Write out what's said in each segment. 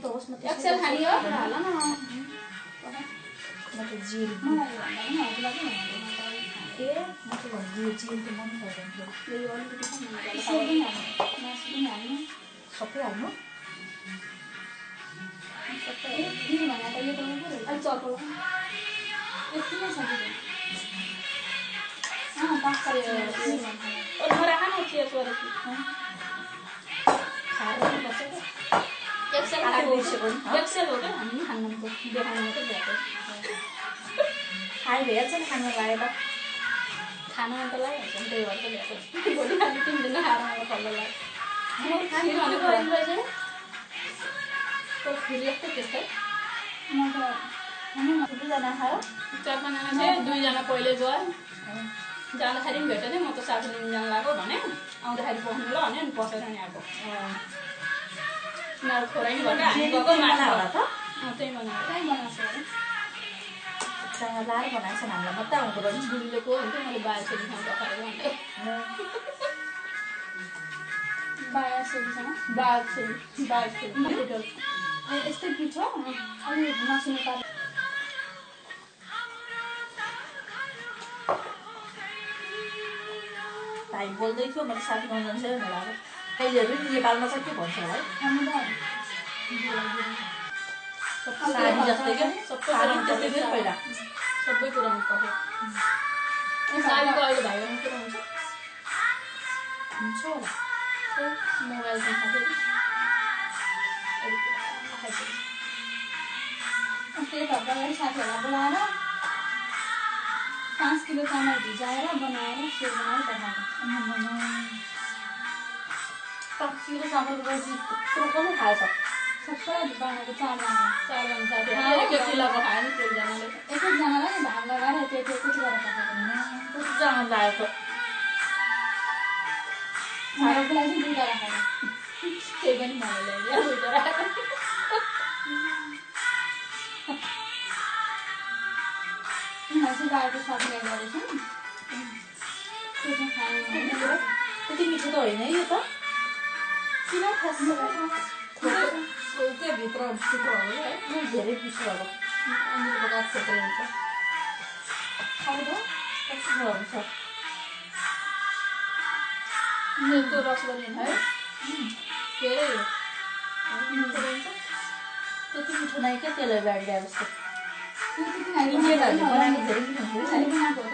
त होस् न एक्सेल खानी हो हाल न म त जिल मलाई भन्दैन हजुरलाई पनि ए म त भन्छु जिल त मन पर्दैन यो अलिकति पनि मन पर्दैन सबै हाल्नु मासु पनि हाल्नु सबै हाल्नु सबै दिदी भने त यो त म पो अलि चर्को यति नै छ दिदी पाँच तारिक राख न चियर गरेर खाएर बस्छ क्या एक्सेल खाएको एक्सेल हो क्या हामी खानु देखाउनु मात्रै भएको खाइ भेट्छ नि खानु लागेर खाना त लागिहाल्छ नि त्यही भएर त ल्याएको भोलि खालि 3 दिन खाएर मलाई फल्लो लाग्यो भनेको रहेछ फेरि यस्तो त्यस्तै म त दुईजना खायो 4-5 जना थियो 2 जना पहिले गयो जाँदाखेरि पनि भेटेन म त साथी लिन जान लाग्यो भने आउँदाखेरि पस्नु ल भने अनि पसेर नि आएको उनीहरू खोराइ नि भयो हामी गएको माछा होला त त्यही बनाएर त्यही बनाएको अरे सँग लाएर बनाएको छ हामीलाई मात्रै आउँदो रहेछ बुढीले को हुन्थ्यो मैले बायासरी खान पकाएर भन्थ्यो बायासरी यस्तै पिठो अलि मसिनो पारेर भाइ बोल्दै थियो मैले साथी बनाउनु चाहिँ होला अहिलेहरू नेपालमा चाहिँ के भन्छ होला है साडी जस्तै क्या साडी जस्तै थियो पहिला सबै कुरामा पक्यो साडीको अहिले भाइको कुरा हुन्छ होला मोबाइल देखाएको त्यही भएर साथीहरूलाई बोलाएर 5 किलो चामल भिजाएर बनाएर सेव बनाएर पठाएको 5 किलो चामल रोटी कसले खाएछ सबै बनाएको 4 जना साथी एक किलोको खायो नि एकजनाले एकजनालाई नि भाग लगाएर त्यो कति गरेर पकाएको कति जना लागेको भागको लागि 2 टा राखेको त्यही पनि मलाई ल्याइदियो 2 टा राखेको मासु गाएको साथीलाई गरेको छु त्यो चाहिँ खानु त्यति मिठो त होइन है यो त किन खास त्यो भित्र पिठो हो है धेरै पिठो अब अनि बगात थुप्रै हुन्छ खाउँदा कस्तो हुन्छ मेरो रस गर्ने है के अरे त्यति मिठो नै क्या त्यसलाई बाँड ल्याए जस्तो बनाएको धेरै मिठो हुन्छ बनाएको हो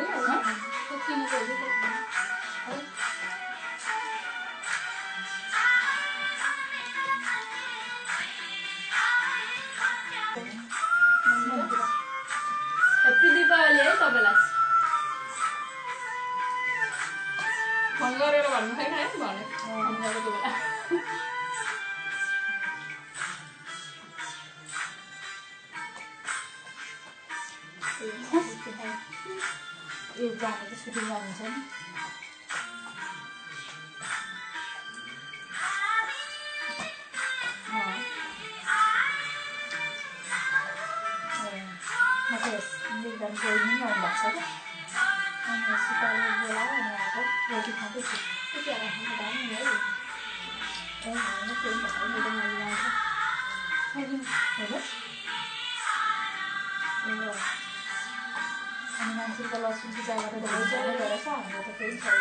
हैप्पी दीपावली है सबैलाई फोन गरेर भन्नु छैन है भने फोन गरेको बेला यो जाने त सुटिङ गर्नुहुन्छ नि एकदम कोही पनि आउनुभएको छ क्या अनि सिपालु बोलायो अनि आएको रोटी खाँदैछु त्यतिखेर खानु दामी है त्यही भएर केही भएर मेरो लागि आउँछ अनि मान्छेको लसुन पूजा गरेर धेरै जग्गा गरेछ हाम्रो त केही छैन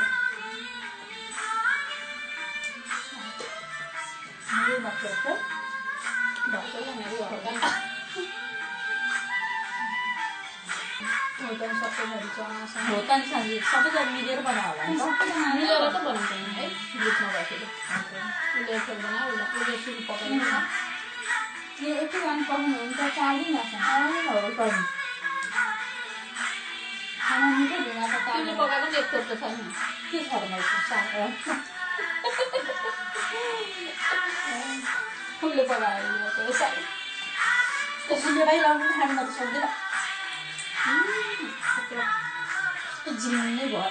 मेरो मात्र छ हो त नि साँझ सबैजना मिलेर बनायो होला नि मिलेर त बनाउँदैन है ग्रुपमा बसेर उसले खेल बनायो उसले सुरु पकाइन्छ यो यति गान पकाउनु हुन्छ 4 दिन लाग्छ हो त नि खाना निकै ढुङ्गा त तालले पकाएको नि एक टोप त छ नि के छ र मैले फुलले पकायो सुनेरै लाउनु खानु म त सक्दिनँ जिम्मै भयो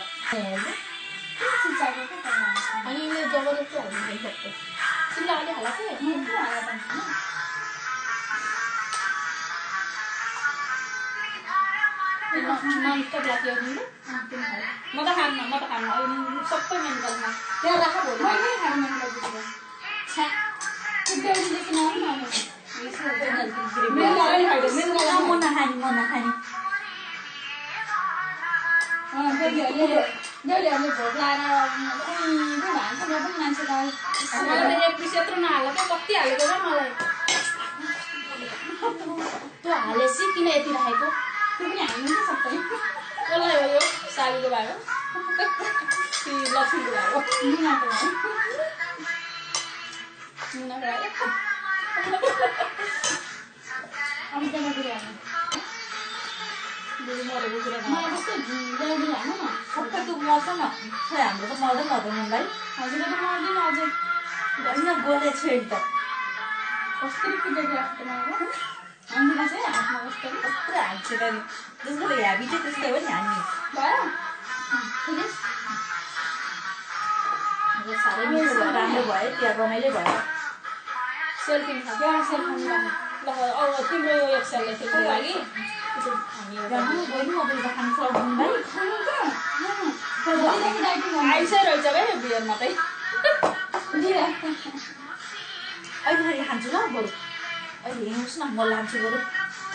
अनि यो जबरजस्ती हाल्नु सक्छ सिल्ला अलि हाला के ननस्टप लाग्यो नि म त खान्न सबै मेन्टलमा त्यहाँ राख भोलि मैले खानु मेन्टल छ्या कुद्दै उठेदेखि नआउनु मुना खानी जहिले भोक लगाएर मान्छे एक पिस यत्रो नहाल्यो क्या कति हालेको र मलाई त्यो हालेसी किन यति राखेको त्यो पनि हाल्नु सक्दैन कसलाई हो यो सालीको भएको कि लक्ष्मीको भएको मुनाको भयो अमितामा कुरा मरेको कुरा जस्तो ल्याउनु हाल्नु न सबै त मर्छ न खै हाम्रो त मर्दैन भाइ हजुर त मर्दैन अझै होइन गोले छेड त कसरी पिटेको आफ्नो मलाई हामीलाई चाहिँ हातमा कस्तो कस्तो हान्छ त जसले ह्याबी चाहिँ त्यस्तै हो नि हामी भयो साह्रै मिठो भयो राम्रो भयो त्यहाँ रमाइलो भयो सेल्फी छ क्या सेल्फी ल अब तिम्रो यो एक्सएलले खेल्नु लागि आइसकेको रहेछ भाइ यो बियरमा चाहिँ अहिले फेरि खान्छु ल बरु अहिले हिँड्नुहोस् न म लान्छु बरु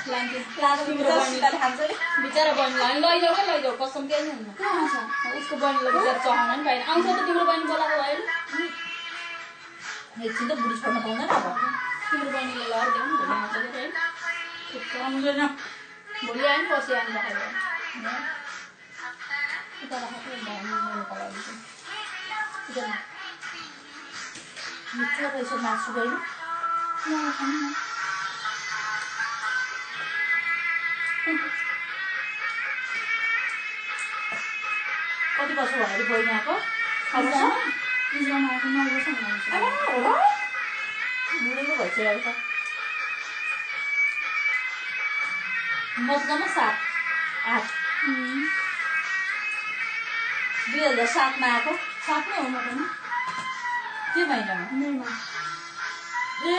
खान्छ बिचरा बहिनीलाई लैजाऊ क्या लैजाऊ कसम केही नि हुन्न उसको बहिनीलाई बिचरा चहाउन नि पाएन आउँछ त तिम्रो बहिनी बोलाएको भयो एकछिन त बुढी छोड्न पाउँदैन अब तिम्रो बहिनीले लडिदियो नि भोलि आउँछ कि आउँदैन भोलि आयो नि पछि आउनु राखेको मिठो रहेछ मासु गएन कति वर्ष भयो अरे बहिनी आएको बुढेको भइसकेको छ मसँग 7 8 2007 मा आएको 7 नै हो म पनि के महिनामा ए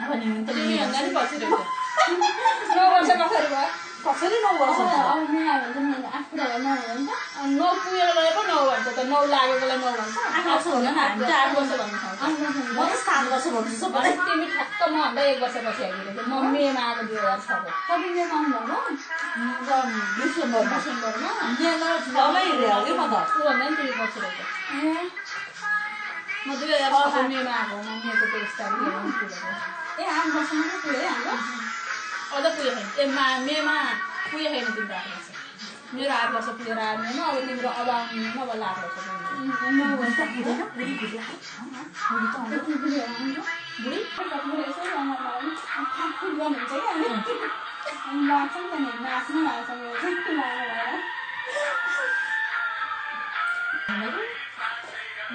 भने त भन्दा नि पछि रहेछ 9 वर्ष कसरी भयो कसरी 9 वर्ष अब नयाँ भन्छ नि 8 कुरा भयो 9 हो नि त 9 पुगेर गए पो 9 भन्छ त 9 लागेकोलाई 9 भन्छ 8 वर्ष हुन न हामी त 8 वर्ष भन्नु थाल्छ म त 7 वर्ष भन्छु सबैलाई तिमी ठ्याक्क म भन्दा 1 वर्ष पछि आइदिएको म मेमा आएको 2006 को कति मेमा आउनु भयो डिसेम्बरमा छमै हिँडेको कि म त ऊ भन्दा नि तिमी पछि रहेछ म 2006 मेमा आएको म मेको 23 तारिक पुगेको ए 8 वर्ष मात्रै पुग्यो है हाम्रो अझ पुगेको छैन ए मेमा पुगेको छैन तिम्रो 8 वर्ष मेरो 8 वर्ष पुगेर आयो मेमा अब तिम्रो अब आउनु अब 8 वर्ष बुढी यसो गर्नुहुन्छ क्या अनि लाग्छ नि त नि नाच्नु लाग्छ मेरो चाहिँ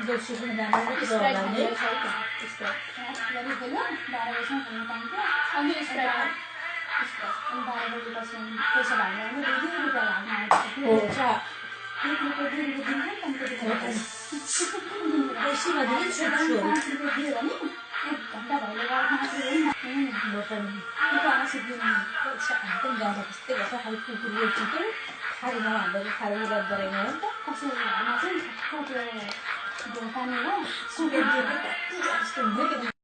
दोस्रो जानु त्यस्तो 12 बजीसम्म खानु पाइन्छ अनि स्प्राइट अनि 12 बजीपछि पैसा भाग्नु पनि 2 रुपियाँ भाग्नु आउँछ 1 रुपियाँ 2 रुपियाँ दिन्छ नि दियो भने 1 घन्टा भइले गएर खान्छु त्यस्तै गर्छ खालि कुकुर रोटी खाली नहाल्दै खाली रद गरेन हो नि त कसरी चाहिँ ठ्याक्क त्यो पानीमा सुकेर जस्तो हुन्छ